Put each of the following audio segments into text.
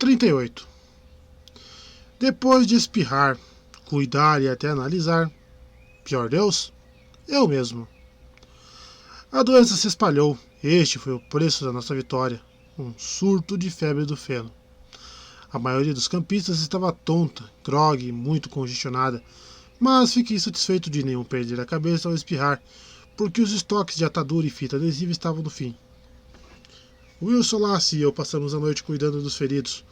38. Depois de espirrar, cuidar e até analisar, pior Deus, eu mesmo. A doença se espalhou. Este foi o preço da nossa vitória. Um surto de febre do feno. A maioria dos campistas estava tonta, grogue e muito congestionada, mas fiquei satisfeito de nenhum perder a cabeça ao espirrar, porque os estoques de atadura e fita adesiva estavam no fim. Will Solace e eu passamos a noite cuidando dos feridos.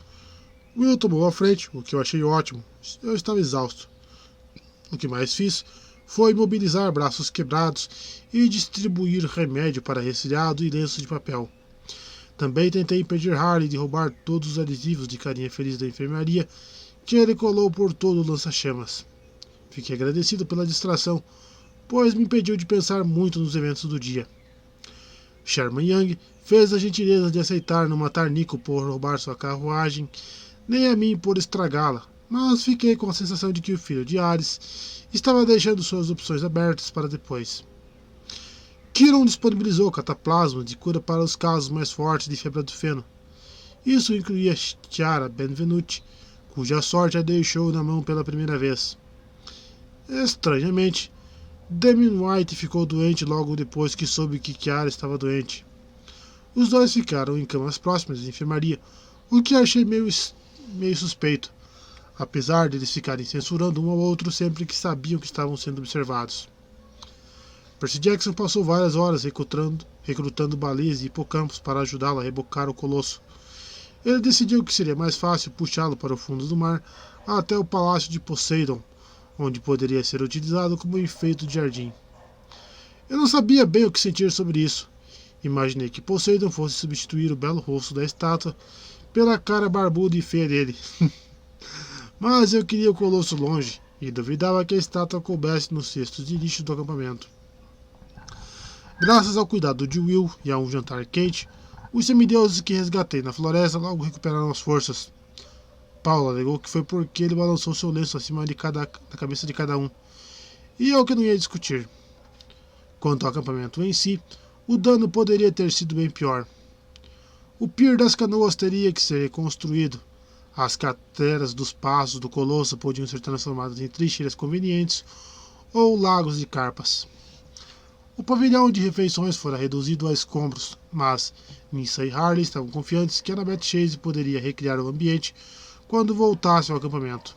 Will tomou a frente, o que eu achei ótimo. Eu estava exausto. O que mais fiz foi mobilizar braços quebrados e distribuir remédio para resfriado e lenço de papel. Também tentei impedir Harley de roubar todos os adesivos de carinha feliz da enfermaria que ele colou por todo o lança-chamas. Fiquei agradecido pela distração, pois me impediu de pensar muito nos eventos do dia. Sherman Young fez a gentileza de aceitar não matar Nico por roubar sua carruagem, nem a mim por estragá-la, mas fiquei com a sensação de que o filho de Ares estava deixando suas opções abertas para depois. Kiron disponibilizou cataplasma de cura para os casos mais fortes de febre do feno. Isso incluía Chiara Benvenuti, cuja sorte a deixou na mão pela primeira vez. Estranhamente, Damien White ficou doente logo depois que soube que Chiara estava doente. Os dois ficaram em camas próximas da enfermaria, o que achei meio suspeito, apesar de eles ficarem censurando um ao outro sempre que sabiam que estavam sendo observados. Percy Jackson passou várias horas recrutando baleias e hipocampos para ajudá-lo a rebocar o colosso. Ele decidiu que seria mais fácil puxá-lo para o fundo do mar até o palácio de Poseidon, onde poderia ser utilizado como enfeite de jardim. Eu não sabia bem o que sentir sobre isso. Imaginei que Poseidon fosse substituir o belo rosto da estátua pela cara barbuda e feia dele. Mas eu queria o colosso longe e duvidava que a estátua coubesse nos cestos de lixo do acampamento. Graças ao cuidado de Will e a um jantar quente, os semideuses que resgatei na floresta logo recuperaram as forças. Paulo alegou que foi porque ele balançou seu lenço acima da cabeça de cada um, e eu que não ia discutir. Quanto ao acampamento em si, o dano poderia ter sido bem pior. O pier das canoas teria que ser reconstruído. As crateras dos passos do colosso podiam ser transformadas em trincheiras convenientes ou lagos de carpas. O pavilhão de refeições fora reduzido a escombros, mas Nissa e Harley estavam confiantes que Annabeth Chase poderia recriar o ambiente quando voltasse ao acampamento.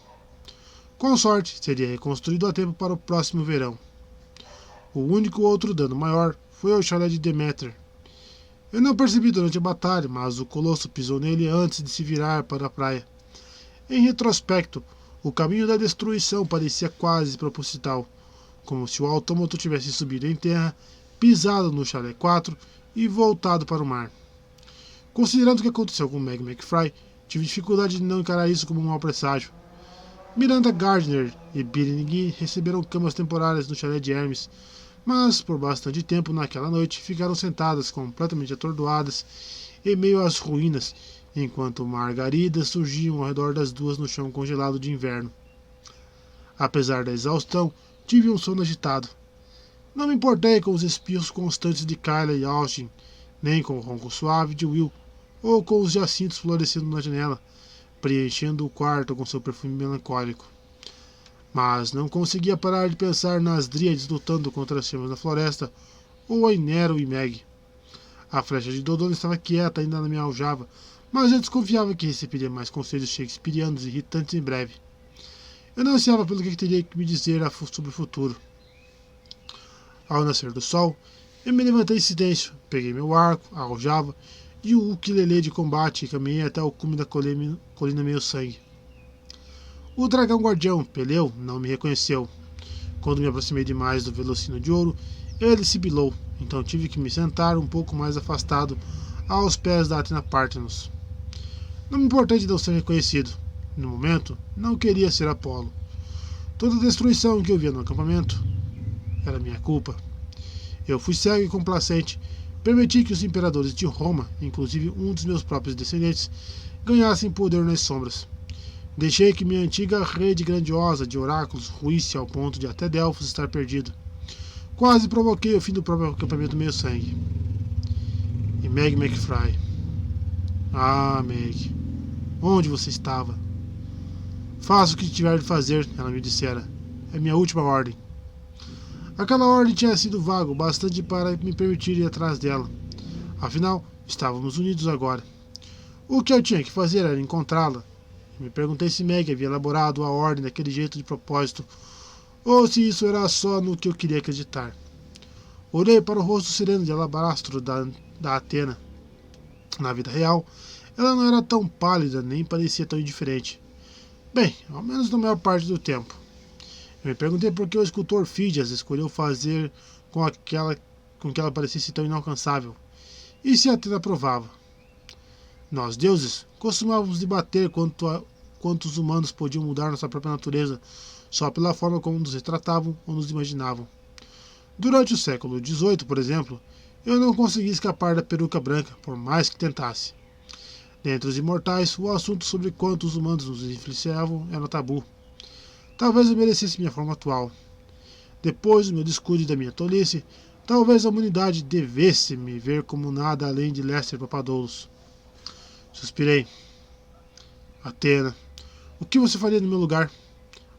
Com sorte, seria reconstruído a tempo para o próximo verão. O único outro dano maior foi ao chalé de Demeter. Eu não percebi durante a batalha, mas o colosso pisou nele antes de se virar para a praia. Em retrospecto, o caminho da destruição parecia quase proposital, como se o autômato tivesse subido em terra, pisado no chalé 4 e voltado para o mar. Considerando o que aconteceu com Meg McFry, tive dificuldade de não encarar isso como um mau presságio. Miranda Gardner e Billy Nighy receberam camas temporárias no chalé de Hermes, mas por bastante tempo naquela noite ficaram sentadas completamente atordoadas em meio às ruínas, enquanto margaridas surgiam ao redor das duas no chão congelado de inverno. Apesar da exaustão, tive um sono agitado. Não me importei com os espirros constantes de Kyla e Austin, nem com o ronco suave de Will, ou com os jacintos florescendo na janela, preenchendo o quarto com seu perfume melancólico. Mas não conseguia parar de pensar nas dríades lutando contra as chamas da floresta, ou em Nero e Meg. A flecha de Dodona estava quieta, ainda na minha aljava, mas eu desconfiava que receberia mais conselhos shakespearianos e irritantes em breve. Eu não ansiava pelo que teria que me dizer sobre o futuro. Ao nascer do sol, eu me levantei em silêncio, peguei meu arco, a aljava e o ukulele de combate e caminhei até o cume da colina meio-sangue. O dragão guardião, Peleu, não me reconheceu. Quando me aproximei demais do velocino de ouro, ele sibilou, então tive que me sentar um pouco mais afastado, aos pés da Athena Parthenos. Não me importei de não ser reconhecido. No momento, não queria ser Apolo. Toda a destruição que eu via no acampamento era minha culpa. Eu fui cego e complacente, permiti que os imperadores de Roma, inclusive um dos meus próprios descendentes, ganhassem poder nas sombras. Deixei que minha antiga rede grandiosa de oráculos ruísse ao ponto de até Delfos estar perdido. Quase provoquei o fim do próprio acampamento meio-sangue. E Meg McFry. Ah, Meg. Onde você estava? Faça o que tiver de fazer, ela me dissera. É minha última ordem. Aquela ordem tinha sido vaga o bastante para me permitir ir atrás dela. Afinal, estávamos unidos agora. O que eu tinha que fazer era encontrá-la. Me perguntei se Meg havia elaborado a ordem daquele jeito de propósito, ou se isso era só no que eu queria acreditar. Olhei para o rosto sereno de alabastro da Athena. Na vida real, ela não era tão pálida nem parecia tão indiferente. Bem, ao menos na maior parte do tempo. Eu me perguntei por que o escultor Fídias escolheu fazer com que ela parecesse tão inalcançável. E se Athena aprovava? Nós, deuses, costumávamos debater quanto os humanos podiam mudar nossa própria natureza só pela forma como nos retratavam ou nos imaginavam. Durante o século XVIII, por exemplo, eu não consegui escapar da peruca branca, por mais que tentasse. Dentre os imortais, o assunto sobre quanto os humanos nos influenciavam era tabu. Talvez eu merecesse minha forma atual. Depois do meu descuido e da minha tolice, talvez a humanidade devesse me ver como nada além de Lester Papadoulos. Suspirei. Athena, o que você faria no meu lugar?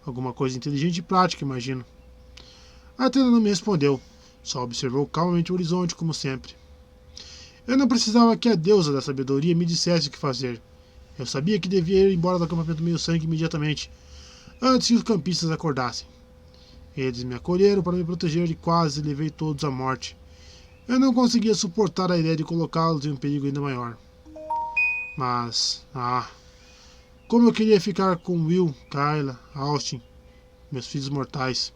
Alguma coisa inteligente e prática, imagino. Athena não me respondeu, só observou calmamente o horizonte, como sempre. Eu não precisava que a deusa da sabedoria me dissesse o que fazer. Eu sabia que devia ir embora do acampamento meio-sangue imediatamente, antes que os campistas acordassem. Eles me acolheram para me proteger e quase levei todos à morte. Eu não conseguia suportar a ideia de colocá-los em um perigo ainda maior. Mas, como eu queria ficar com Will, Kyla, Austin, meus filhos mortais.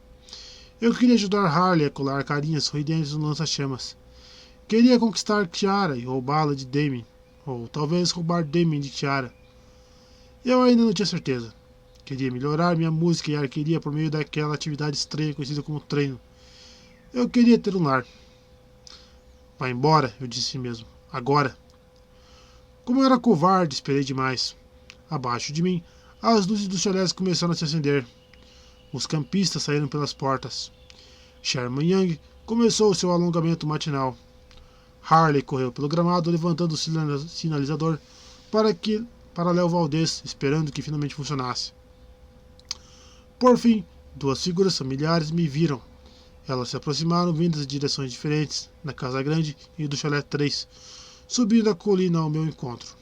Eu queria ajudar Harley a colar carinhas sorridentes no lança-chamas. Queria conquistar Tiara e roubá-la de Damien, ou talvez roubar Damien de Tiara. Eu ainda não tinha certeza. Queria melhorar minha música e arqueria por meio daquela atividade estranha conhecida como treino. Eu queria ter um lar. Vá embora, eu disse mesmo. Agora. Como eu era covarde, esperei demais. Abaixo de mim, as luzes dos chalés começaram a se acender. Os campistas saíram pelas portas. Sherman Young começou seu alongamento matinal. Harley correu pelo gramado, levantando o sinalizador para Léo Valdez, esperando que finalmente funcionasse. Por fim, duas figuras familiares me viram. Elas se aproximaram vindas de direções diferentes, da Casa Grande e do Chalé 3, subindo a colina ao meu encontro.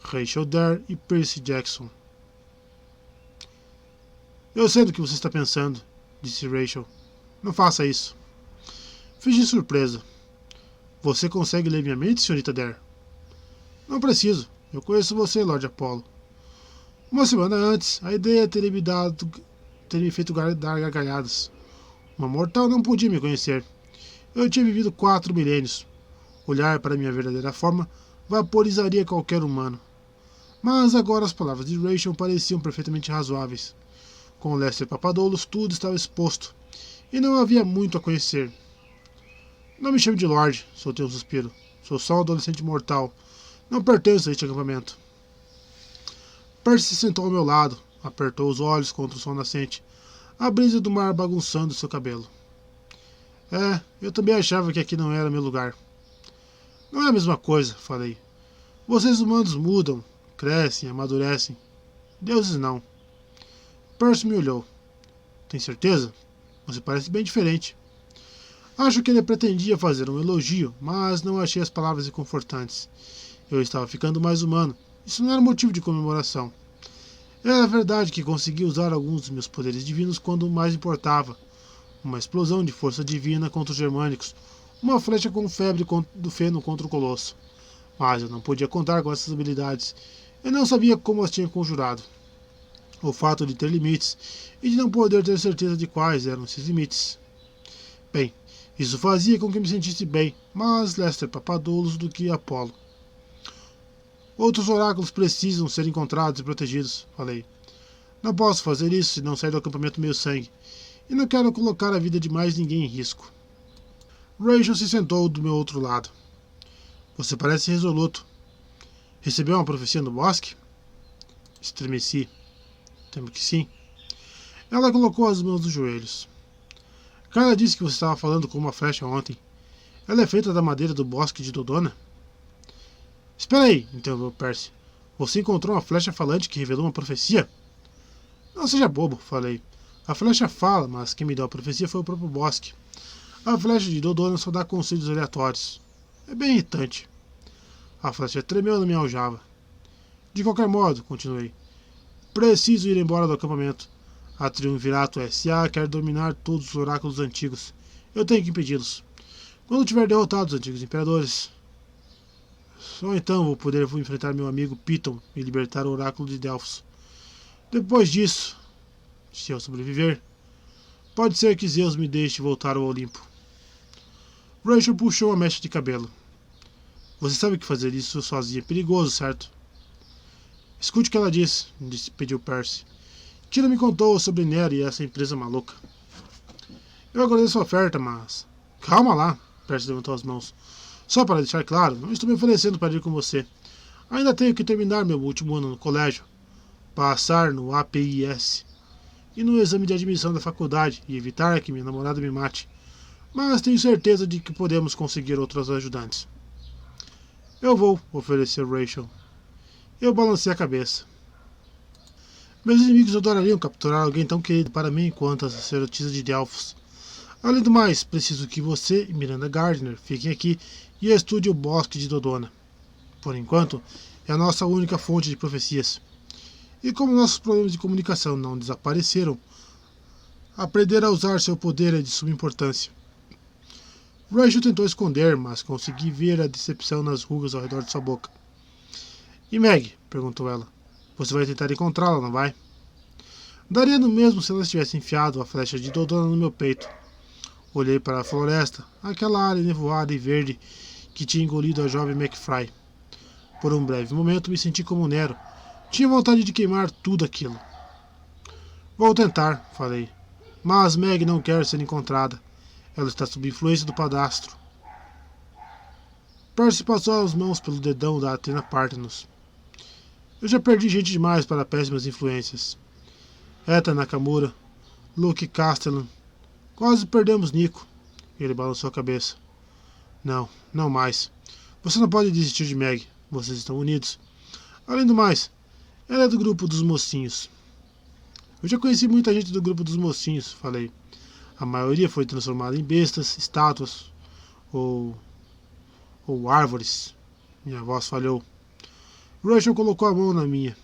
Rachel Dare e Percy Jackson. Eu sei do que você está pensando, disse Rachel. Não faça isso. Fingi surpresa. Você consegue ler minha mente, senhorita Dare? Não preciso. Eu conheço você, Lord Apollo. Uma semana antes, a ideia teria me feito dar gargalhadas. Uma mortal não podia me conhecer. Eu tinha vivido 4 milênios. Olhar para minha verdadeira forma vaporizaria qualquer humano. Mas agora as palavras de Rachel pareciam perfeitamente razoáveis. Com Lester Papadoulos tudo estava exposto, e não havia muito a conhecer. Não me chame de Lorde, soltei um suspiro. Sou só um adolescente mortal. Não pertenço a este acampamento. Percy se sentou ao meu lado, apertou os olhos contra o sol nascente, a brisa do mar bagunçando seu cabelo. Eu também achava que aqui não era meu lugar. Não é a mesma coisa, falei. Vocês humanos mudam, crescem, amadurecem. Deuses não. Percy me olhou. Tem certeza? Você parece bem diferente. Acho que ele pretendia fazer um elogio, mas não achei as palavras reconfortantes. Eu estava ficando mais humano. Isso não era motivo de comemoração. Era verdade que consegui usar alguns dos meus poderes divinos quando mais importava. Uma explosão de força divina contra os germânicos. Uma flecha com febre do feno contra o colosso. Mas eu não podia contar com essas habilidades. Eu não sabia como as tinha conjurado. O fato de ter limites e de não poder ter certeza de quais eram esses limites. Bem, isso fazia com que me sentisse bem, mais Lester Papadoulos do que Apolo. Outros oráculos precisam ser encontrados e protegidos, falei. Não posso fazer isso se não sair do acampamento meio-sangue, e não quero colocar a vida de mais ninguém em risco. Rachel se sentou do meu outro lado. Você parece resoluto. Recebeu uma profecia no bosque? Estremeci. Temo que sim. Ela colocou as mãos nos joelhos. Kyla disse que você estava falando com uma flecha ontem. Ela é feita da madeira do bosque de Dodona? Espera aí, interrompeu Percy. Você encontrou uma flecha falante que revelou uma profecia? Não seja bobo, falei. A flecha fala, mas quem me deu a profecia foi o próprio Bosque. A flecha de Dodona só dá conselhos aleatórios. É bem irritante. A flecha tremeu e não me aljava. De qualquer modo, continuei, preciso ir embora do acampamento. A Triunvirato S.A. quer dominar todos os oráculos antigos. Eu tenho que impedi-los. Quando tiver derrotado os antigos imperadores, só então vou poder enfrentar meu amigo Piton e libertar o oráculo de Delfos. Depois disso, se eu sobreviver, pode ser que Zeus me deixe voltar ao Olimpo. Rachel puxou a mecha de cabelo. Você sabe que fazer isso sozinha é perigoso, certo? Escute o que ela disse, pediu Percy. Tira me contou sobre Nero e essa empresa maluca. Eu agradeço a oferta, mas... Calma lá, Percy levantou as mãos. Só para deixar claro, não estou me oferecendo para ir com você. Ainda tenho que terminar meu último ano no colégio, passar no APIS e no exame de admissão da faculdade e evitar que minha namorada me mate. Mas tenho certeza de que podemos conseguir outros ajudantes. Eu vou, ofereceu Rachel. Eu balancei a cabeça. Meus inimigos adorariam capturar alguém tão querido para mim quanto a sacerdotisa de Delfos. Além do mais, preciso que você e Miranda Gardner fiquem aqui e estudem o Bosque de Dodona. Por enquanto, é a nossa única fonte de profecias. E como nossos problemas de comunicação não desapareceram, aprender a usar seu poder é de suma importância. Rachel tentou esconder, mas consegui ver a decepção nas rugas ao redor de sua boca. E Meg? Perguntou ela. Você vai tentar encontrá-la, não vai? Daria no mesmo se ela tivesse enfiado a flecha de Dodona no meu peito. Olhei para a floresta, aquela área nevoada e verde que tinha engolido a jovem McFry. Por um breve momento me senti como Nero. Tinha vontade de queimar tudo aquilo. Vou tentar, falei. Mas Meg não quer ser encontrada. Ela está sob influência do padastro. Percy passou as mãos pelo dedão da Athena Parthenos. Eu já perdi gente demais para péssimas influências. Eta Nakamura, Luke Castellan. Quase perdemos Nico. Ele balançou a cabeça. Não, não mais. Você não pode desistir de Meg. Vocês estão unidos. Além do mais, ela é do grupo dos mocinhos. Eu já conheci muita gente do grupo dos mocinhos, falei. A maioria foi transformada em bestas, estátuas ou árvores. Minha voz falhou. Rachel colocou a mão na minha.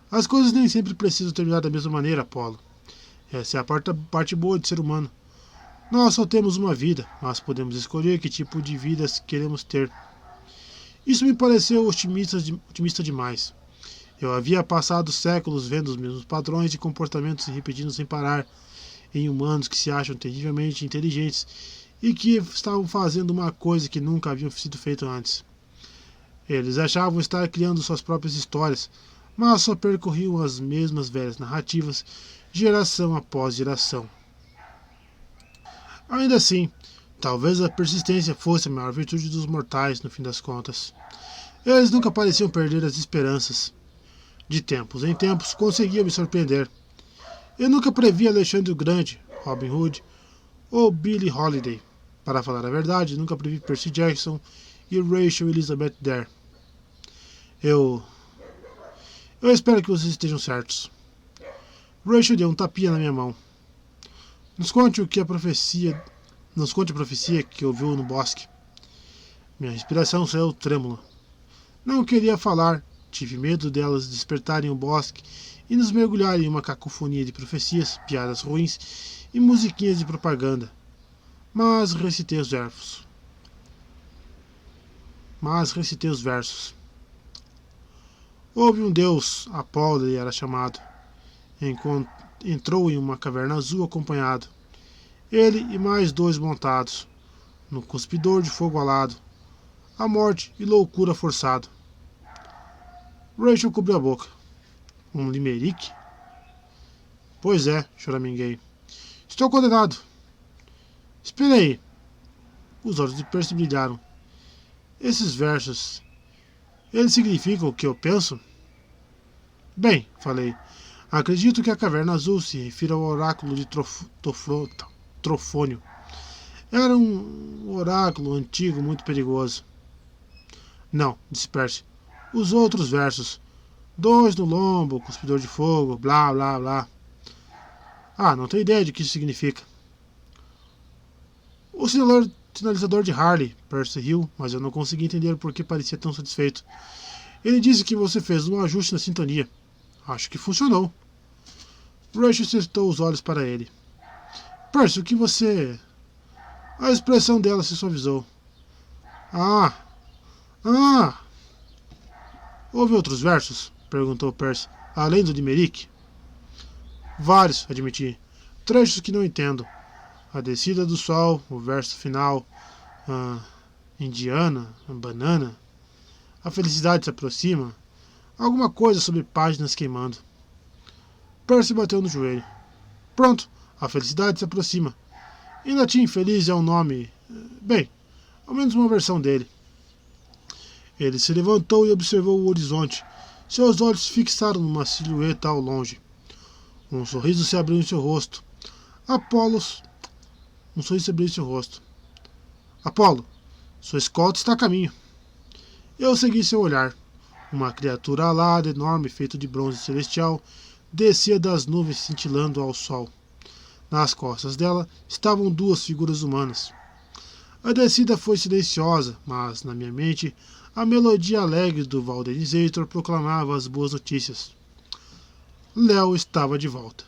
As coisas nem sempre precisam terminar da mesma maneira, Apollo. Essa é a parte boa de ser humano. Nós só temos uma vida, mas podemos escolher que tipo de vida queremos ter. Isso me pareceu otimista demais. Eu havia passado séculos vendo os mesmos padrões de comportamento se repetindo sem parar em humanos que se acham terrivelmente inteligentes e que estavam fazendo uma coisa que nunca haviam sido feita antes. Eles achavam estar criando suas próprias histórias, mas só percorriam as mesmas velhas narrativas, geração após geração. Ainda assim, talvez a persistência fosse a maior virtude dos mortais, no fim das contas. Eles nunca pareciam perder as esperanças. De tempos em tempos, conseguiam me surpreender. Eu nunca previ Alexandre o Grande, Robin Hood ou Billie Holiday. Para falar a verdade, nunca previ Percy Jackson e Rachel Elizabeth Dare. Eu espero que vocês estejam certos. Rachel deu um tapinha na minha mão. Nos conte a profecia que ouviu no bosque. Minha respiração saiu trêmula. Não queria falar. Tive medo delas despertarem o bosque e nos mergulharem em uma cacofonia de profecias, piadas ruins e musiquinhas de propaganda. Mas recitei os versos. Houve um deus, Apolo ele era chamado. Entrou em uma caverna azul acompanhado. Ele e mais 2 montados, no cuspidor de fogo alado, a morte e loucura forçado. Rachel cobriu a boca. Um limerick? Pois é, choraminguei. Estou condenado. Espere aí. Os olhos de Percy brilharam. Esses versos, eles significam o que eu penso? Bem, falei, acredito que a Caverna Azul se refira ao oráculo de Trofônio. Era um oráculo antigo muito perigoso. Não, disse Percy. Os outros versos, 2 no lombo, cuspidor de fogo, blá blá blá. Ah, não tenho ideia de que isso significa. O sinalizador de Harley, Percy riu, mas eu não consegui entender por que parecia tão satisfeito. Ele disse que você fez um ajuste na sintonia. Acho que funcionou. Rachel acertou os olhos para ele. Percy, o que você... A expressão dela se suavizou. Ah! Ah! Houve outros versos? Perguntou Percy. Além do de Merrick? Vários, admiti. Trechos que não entendo. A descida do sol, o verso final, Indiana, banana. A felicidade se aproxima. Alguma coisa sobre páginas queimando. Percy bateu no joelho. Pronto, a felicidade se aproxima. Em latim, feliz é um nome... Bem, ao menos uma versão dele. Ele se levantou e observou o horizonte. Seus olhos se fixaram numa silhueta ao longe. Um sorriso se abriu em seu rosto. Um sorriso se abriu em seu rosto. Apolo, sua escolta está a caminho. Eu segui seu olhar. Uma criatura alada, enorme, feita de bronze celestial, descia das nuvens cintilando ao sol. Nas costas dela estavam 2 figuras humanas. A descida foi silenciosa, mas, na minha mente, a melodia alegre do Valdenizator proclamava as boas notícias. Léo estava de volta.